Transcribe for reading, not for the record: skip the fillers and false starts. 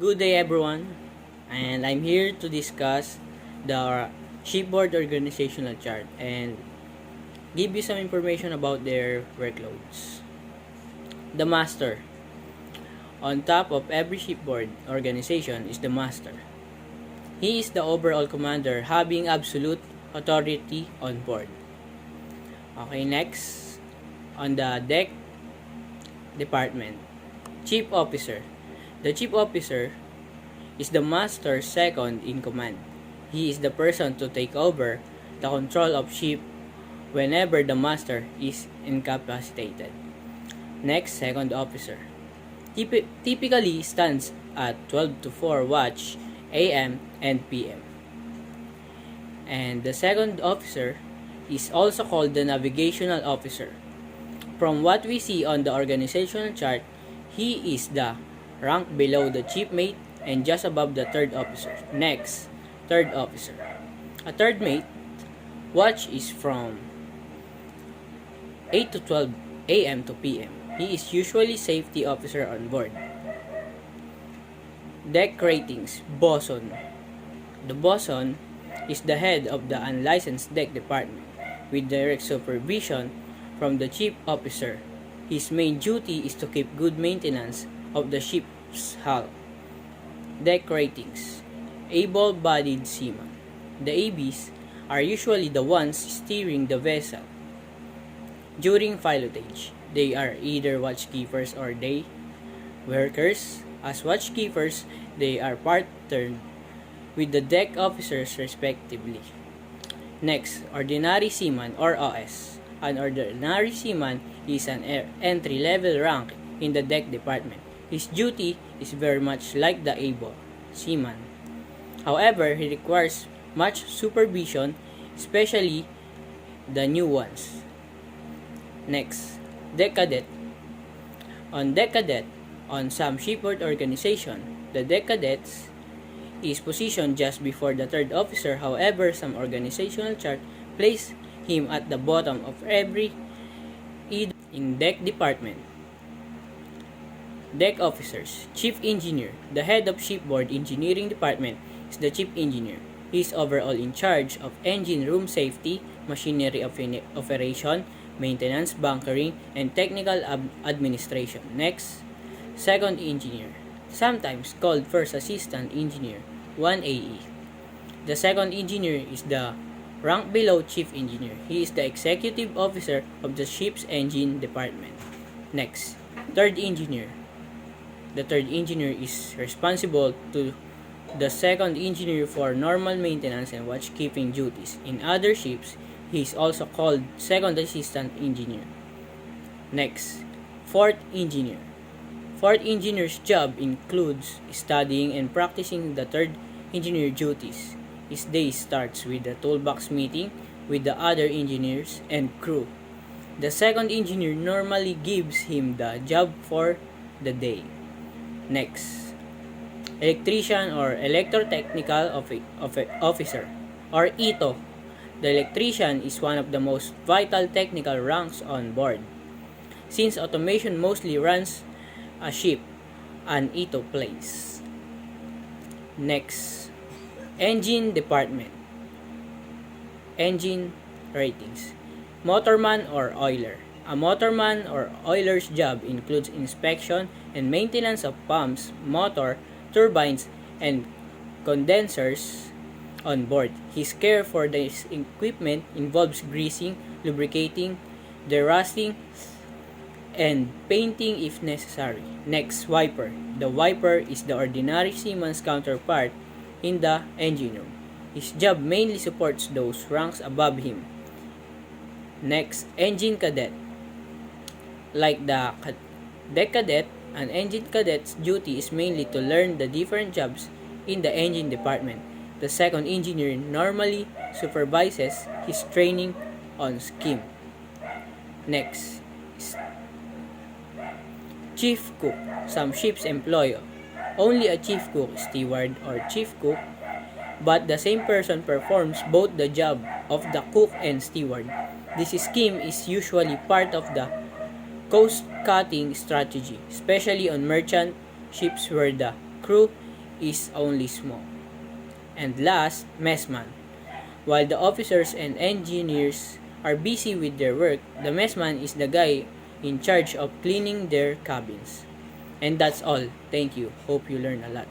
Good day, everyone, and I'm here to discuss the shipboard organizational chart and give you some information about their workloads. The master. On top of every shipboard organization is the master. He is the overall commander having absolute authority on board. Okay, next, on the deck department, chief officer. The chief officer is the master's second in command. He is the person to take over the control of ship whenever the master is incapacitated. Next, second officer. Typically stands at 12 to 4 watch AM and PM. And the second officer is also called the navigational officer. From what we see on the organizational chart, he is the rank below the chief mate and just above the third officer. Next, third officer. A third mate watch is from 8 to 12 AM to PM. He is usually safety officer on board. Deck ratings, bosun. The bosun is the head of the unlicensed deck department with direct supervision from the chief officer. His main duty is to keep good maintenance of the ship's hull. Deck ratings, able-bodied seamen. The ABs are usually the ones steering the vessel. During pilotage, they are either watchkeepers or day workers. As watchkeepers, they are partnered with the deck officers respectively. Next, ordinary seaman or OS. An ordinary seaman is an entry-level rank in the deck department. His duty is very much like the able seaman. However, he requires much supervision, especially the new ones. Next, deck cadet. On deck cadet, on some shipboard organization, the deck cadets is positioned just before the third officer. However, some organizational chart place him at the bottom of every either in deck department. Deck officers. Chief engineer. The head of shipboard engineering department is the chief engineer. He is overall in charge of engine room safety, machinery operation, maintenance, bunkering, and technical administration. Next, second engineer, sometimes called first assistant engineer, 1AE. The second engineer is the rank below chief engineer. He is the executive officer of the ship's engine department. Next, third engineer. The third engineer is responsible to the second engineer for normal maintenance and watchkeeping duties. In other ships, he is also called second assistant engineer. Next, fourth engineer. Fourth engineer's job includes studying and practicing the third engineer duties. His day starts with a toolbox meeting with the other engineers and crew. The second engineer normally gives him the job for the day. Next, electrician or electrotechnical officer or ETO. The electrician is one of the most vital technical ranks on board. Since automation mostly runs a ship, an ETO plays. Next, engine department. Engine ratings. Motorman or oiler. A motorman or oiler's job includes inspection and maintenance of pumps, motor, turbines, and condensers on board. His care for this equipment involves greasing, lubricating, derusting, and painting if necessary. Next, wiper. The wiper is the ordinary seaman's counterpart in the engine room. His job mainly supports those ranks above him. Next, engine cadet. Like the deck cadet, an engine cadet's duty is mainly to learn the different jobs in the engine department. The second engineer normally supervises his training on scheme. Next, chief cook. Some ships employ only a chief cook, steward, or chief cook, but the same person performs both the job of the cook and steward. This scheme is usually part of the coast-cutting strategy, especially on merchant ships where the crew is only small. And last, messman. While the officers and engineers are busy with their work, the messman is the guy in charge of cleaning their cabins. And that's all. Thank you. Hope you learn a lot.